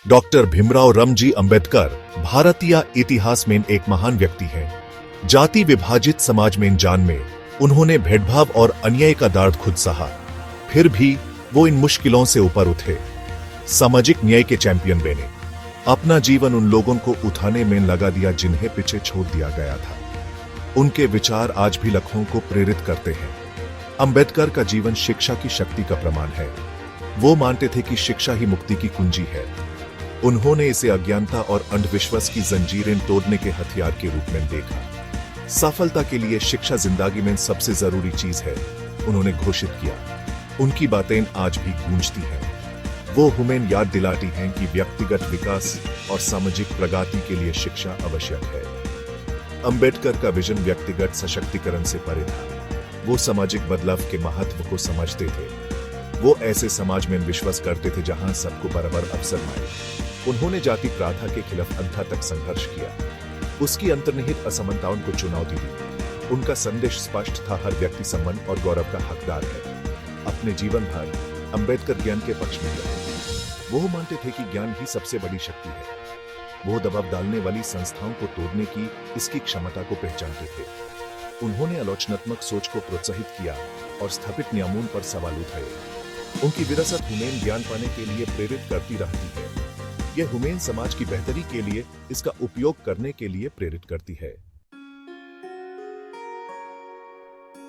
Doctor Bhimrao Ramji Ambedkar भारतीय इतिहास में एक महान व्यक्ति हैं। जाति विभाजित समाज में जान में उन्होंने भेदभाव और अन्याय का दर्द खुद सहा, फिर भी वो इन मुश्किलों से ऊपर उठे, सामाजिक न्याय के चैंपियन बने। अपना जीवन उन लोगों को उठाने में लगा दिया जिन्हें पीछे छोड़ दिया गया था। उनके विचार आज भी लाखों को प्रेरित करते हैं। अंबेडकर का जीवन शिक्षा की शक्ति का प्रमाण है। वो मानते थे कि शिक्षा ही मुक्ति की कुंजी है। उन्होंने इसे अज्ञानता और अंधविश्वास की जंजीरें तोड़ने के हथियार के रूप में देखा। सफलता के लिए शिक्षा जिंदगी में सबसे जरूरी चीज है, उन्होंने घोषित किया। उनकी बातें आज भी गूंजती हैं। वो हमें याद दिलाती हैं कि व्यक्तिगत विकास और सामाजिक प्रगति के लिए शिक्षा आवश्यक है। अंबेडकर का विजन व्यक्तिगत सशक्तिकरण से परे था। वो सामाजिक बदलाव के महत्व को समझते थे। वो ऐसे समाज में विश्वास करते थे जहां सबको बराबर अवसर मिले। उन्होंने जाति प्रथा के खिलाफ अंत तक संघर्ष किया, उसकी अंतर्निहित असमानताओं को चुनौती दी। उनका संदेश स्पष्ट था, हर व्यक्ति सम्मान और गौरव का हकदार है। अपने जीवन भर अंबेडकर ज्ञान के पक्ष में रहे। वो मानते थे कि ज्ञान ही सबसे बड़ी शक्ति है। वो दबाव डालने वाली संस्थाओं को तोड़ने की इसकी क्षमता को पहचानते थे। उन्होंने आलोचनात्मक सोच को प्रोत्साहित किया और स्थापित नियमों पर सवाल उठाए। उनकी विरासत हमें ज्ञान पाने के लिए प्रेरित करती रहती है। यह हमें समाज की बेहतरी के लिए इसका उपयोग करने के लिए प्रेरित करती है।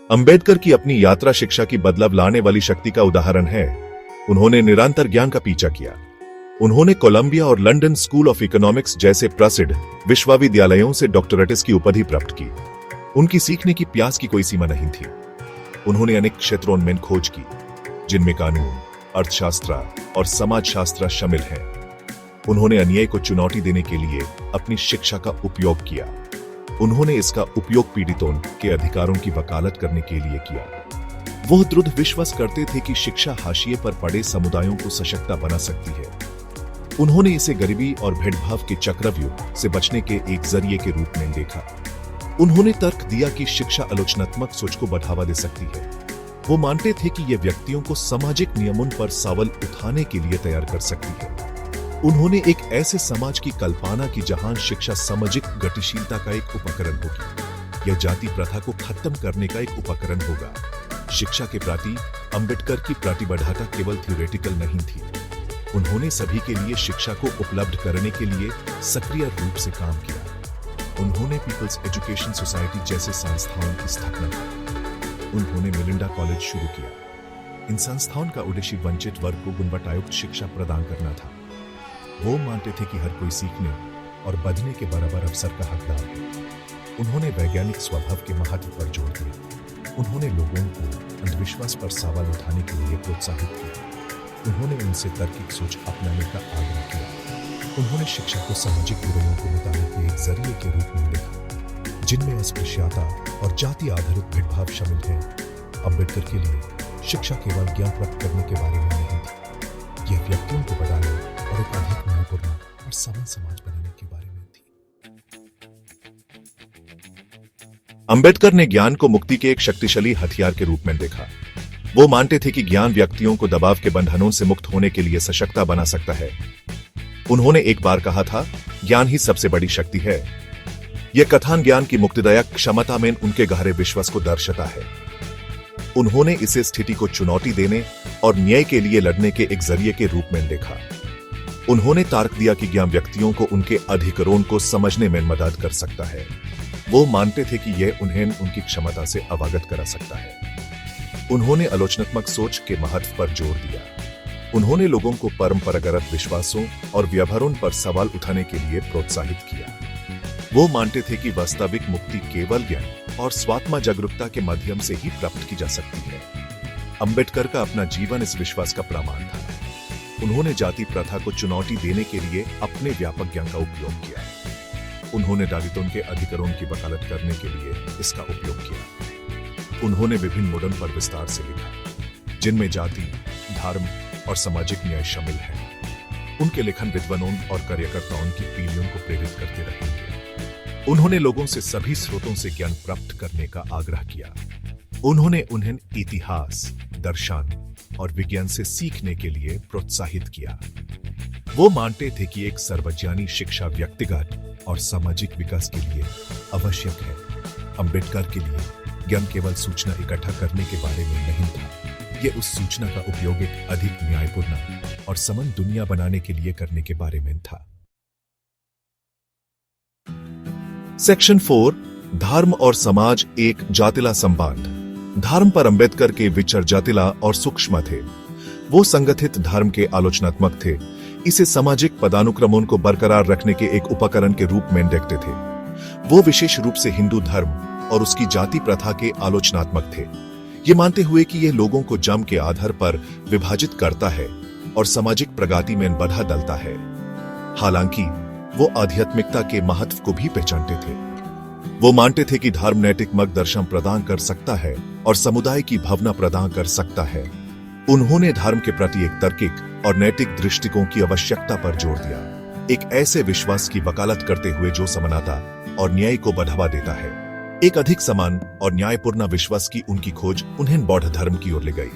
अंबेडकर की अपनी यात्रा शिक्षा की बदलाव लाने वाली शक्ति का उदाहरण है। उन्होंने निरंतर ज्ञान का पीछा किया। उन्होंने कोलंबिया और लंदन स्कूल ऑफ इकोनॉमिक्स जैसे प्रसिद्ध विश्वविद्यालयों से डॉक्टरेट्स की उपाधि प्राप्त की। उनकी सीखने की प्यास की कोई सीमा नहीं थी। उन्होंने अनेक क्षेत्रों में खोज की, जिनमें कानून, अर्थशास्त्र और समाजशास्त्र शामिल हैं। उन्होंने अन्याय को चुनौती देने के लिए अपनी शिक्षा का उपयोग किया। उन्होंने इसका उपयोग पीड़ितों के अधिकारों की वकालत करने के लिए किया। वो दृढ़ विश्वास करते थे कि शिक्षा हाशिए पर पड़े समुदायों को सशक्त बना सकती है। उन्होंने इसे गरीबी और भेदभाव के चक्रव्यूह से बचने के एक जरिए के रूप में देखा। उन्होंने तर्क दिया कि शिक्षा आलोचनात्मक सोच को बढ़ावा दे सकती है। वो मानते थे कि यह व्यक्तियों को सामाजिक नियमों पर सवाल उठाने के लिए तैयार कर सकती है। उन्होंने एक ऐसे समाज की कल्पना की जहां शिक्षा सामाजिक गतिशीलता का एक उपकरण होगी। यह जाति प्रथा को खत्म करने का एक उपकरण होगा। शिक्षा के प्रति अंबेडकर की प्रतिबद्धता केवल थ्योरेटिकल नहीं थी। उन्होंने सभी के लिए शिक्षा को उपलब्ध करने के लिए सक्रिय रूप से काम किया। उन्होंने पीपल्स एजुकेशन सोसाइटी जैसे संस्थाओं की स्थापना की। उन्होंने मिलिंडा कॉलेज शुरू किया। इन संस्थाओं का उद्देश्य वंचित वर्ग को गुणवत्तायुक्त शिक्षा प्रदान करना था। वो मानते थे कि हर कोई सीखने और बढ़ने के बराबर अवसर का हकदार है। उन्होंने वैज्ञानिक स्वभाव के महत्व पर जोर दिया। उन्होंने लोगों को अंधविश्वास पर सवाल उठाने के लिए प्रोत्साहित किया। उन्होंने उनसे तार्किक सोच अपनाने का आग्रह किया। उन्होंने शिक्षा को सामाजिक बुराइयों को मिटाने के एक जरिए के रूप में देखा, जिनमें अस्पृश्यता और जाति आधारित भेदभाव शामिल है। अंबेडकर के लिए शिक्षा केवल ज्ञान प्राप्त करने के बारे में नहीं थी, यह व्यक्तियों को बढ़ाने और एक अधिक न्यायपूर्ण और समान समाज बनाने के बारे में थी। अंबेडकर ने ज्ञान को मुक्ति के एक शक्तिशाली हथियार के रूप में देखा। वो मानते थे कि ज्ञान व्यक्तियों को दबाव के बंधनों से मुक्त होने के लिए सशक्त बना सकता है। उन्होंने एक बार कहा था, ज्ञान ही सबसे बड़ी शक्ति है। यह कथन ज्ञान की मुक्तिदायक क्षमता में उनके गहरे विश्वास को दर्शाता है। उन्होंने इसे स्थिति को चुनौती देने और न्याय के लिए लड़ने के एक जरिए के रूप में देखा। उन्होंने तर्क दिया कि ज्ञान व्यक्तियों को उनके अधिकारों को समझने में मदद कर सकता है। वो मानते थे कि यह उन्हें उनकी क्षमता से अवगत करा सकता है। उन्होंने आलोचनात्मक सोच के महत्व पर जोर दिया। उन्होंने लोगों को परंपरागत विश्वासों और व्यवहारों पर सवाल उठाने के लिए प्रोत्साहित किया। वो मानते थे कि वास्तविक मुक्ति केवल ज्ञान और स्वात्म जागरूकता के माध्यम से ही प्राप्त की जा सकती है। अंबेडकर का अपना जीवन इस विश्वास का प्रमाण था। उन्होंने जाति प्रथा को चुनौती देने के लिए अपने व्यापक ज्ञान का उपयोग किया। उन्होंने दलितों के अधिकारों की वकालत करने के लिए इसका उपयोग किया। उन्होंने विभिन्न मुद्दों पर विस्तार से लिखा, जिनमें जाति, धर्म और सामाजिक न्याय शामिल है। उनके लेखन विद्वानों और कार्यकर्ताओं की पीढ़ियों को प्रेरित करते रहेंगे। उन्होंने लोगों से सभी स्रोतों से ज्ञान प्राप्त करने का आग्रह किया। उन्होंने उन्हें इतिहास, दर्शन और विज्ञान से सीखने के लिए प्रोत्साहित किया। वो मानते थे कि एक सर्वज्ञानी शिक्षा व्यक्तिगत और सामाजिक विकास के लिए आवश्यक है। अंबेडकर के लिए ज्ञान केवल सूचना इकट्ठा करने के बारे में नहीं था, यह उस सूचना का उपयोग एक अधिक न्यायपूर्ण और समान दुनिया बनाने के लिए करने के बारे में था। सेक्शन 4 धर्म और समाज एक जातिला संबंध। धर्म पर अंबेडकर के विचार जातिला और सूक्ष्म थे। वो संगठित धर्म के आलोचनात्मक थे, इसे सामाजिक पदानुक्रमों को बरकरार रखने के एक उपकरण के रूप में देखते थे। वो विशेष रूप से हिंदू धर्म और उसकी जाति प्रथा के आलोचनात्मक थे, ये मानते हुए कि यह लोगों को जन्म के आधार पर विभाजित करता है और सामाजिक प्रगति में बाधा डालता है। हालांकि वो आध्यात्मिकता के महत्व को भी पहचानते थे। वो मानते थे कि धर्म नैतिक मार्गदर्शन प्रदान कर सकता है और समुदाय की भावना प्रदान कर सकता है। उन्होंने धर्म के प्रति एक तार्किक और नैतिक दृष्टिकोण की आवश्यकता पर जोर दिया, एक ऐसे विश्वास की वकालत करते हुए जो समानता और न्याय को बढ़ावा देता है। एक अधिक समान और न्यायपूर्ण विश्वास की उनकी खोज उन्हें बौद्ध धर्म की ओर ले गई।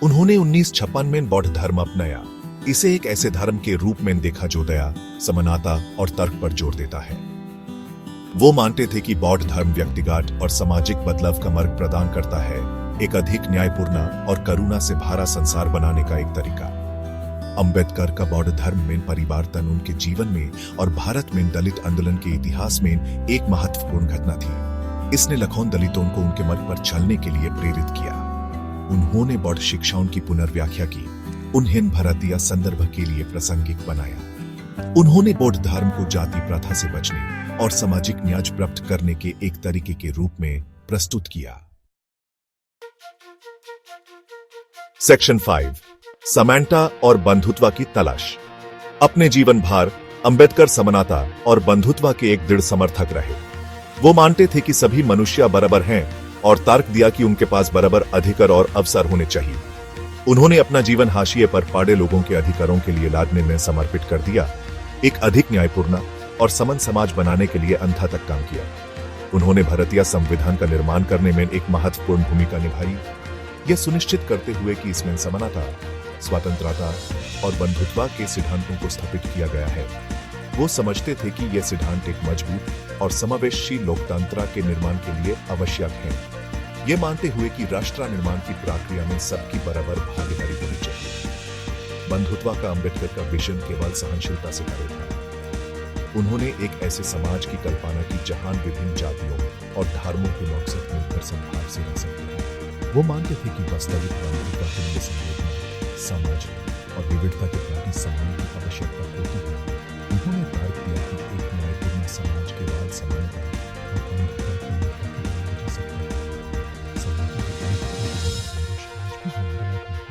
उन्होंने 1956 में बौद्ध धर्म अपनाया। इसे एक ऐसे धर्म के रूप में देखा जो दया, समानता और तर्क पर जोर देता है। वो मानते थे कि बौद्ध धर्म व्यक्तिगत और सामाजिक बदलाव का मार्ग प्रदान करता है, एक अधिक न्यायपूर्ण और करुणा से भरा संसार बनाने का एक तरीका। अंबेडकर का बौद्ध धर्म में परिवर्तन उनके जीवन में और भारत में दलित आंदोलन के इतिहास में एक महत्वपूर्ण घटना थी। इसने लाखों दलितों को उनके मार्ग पर चलने के लिए प्रेरित किया। उन्होंने बौद्ध शिक्षाओं की पुनर्व्याख्या की, उन्हें भारतीय संदर्भ के लिए प्रासंगिक बनाया। उन्होंने बौद्ध धर्म को जाति प्रथा से बचने और सामाजिक न्याय प्राप्त करने के एक तरीके के रूप में प्रस्तुत किया। सेक्शन 5 समानता और बंधुत्व की तलाश। अपने जीवन भर अंबेडकर समानता और बंधुत्व के एक दृढ़ समर्थक रहे। वो मानते थे कि सभी मनुष्य बराबर हैं और तर्क दिया कि उनके पास बराबर अधिकार और अवसर होने चाहिए। उन्होंने अपना जीवन हाशिए पर पड़े लोगों के अधिकारों के लिए लड़ने में समर्पित कर दिया, एक अधिक न्यायपूर्ण और समान समाज बनाने के लिए अंत तक काम किया। उन्होंने भारतीय संविधान का निर्माण करने में एक महत्वपूर्ण भूमिका निभाई, यह सुनिश्चित करते हुए कि इसमें समानता, स्वतंत्रता और बंधुत्व के सिद्धांतों को स्थापित किया गया है। वो समझते थे कि यह सिद्धांत एक मजबूत और समावेशी लोकतंत्र के निर्माण के लिए आवश्यक है, ये मानते हुए कि राष्ट्र निर्माण की प्रक्रिया में सबकी बराबर भागीदारी होनी चाहिए। बंधुत्व का अंबेडकर का विजन केवल सहनशीलता से परे था। उन्होंने एक ऐसे समाज की कल्पना की जहां विभिन्न जातियों और धर्मों के मकसद मिलकर संभाव से रह सकते हैं। वो मानते थे कि वास्तविक क्रांति समाज और विविधता के प्रति सम्मान की आवश्यकता होती है। उन्होंने तर्क दिया कि एक न्यायपूर्ण समाज केवल समानता और बंधुत्व की नीति के लिए जा सकता है। समाज के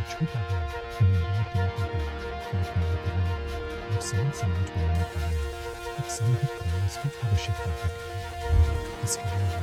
छूटा गया और समाज बनाने के लिए एक सामूहिक प्रयास की आवश्यकता होती है। इसके लिए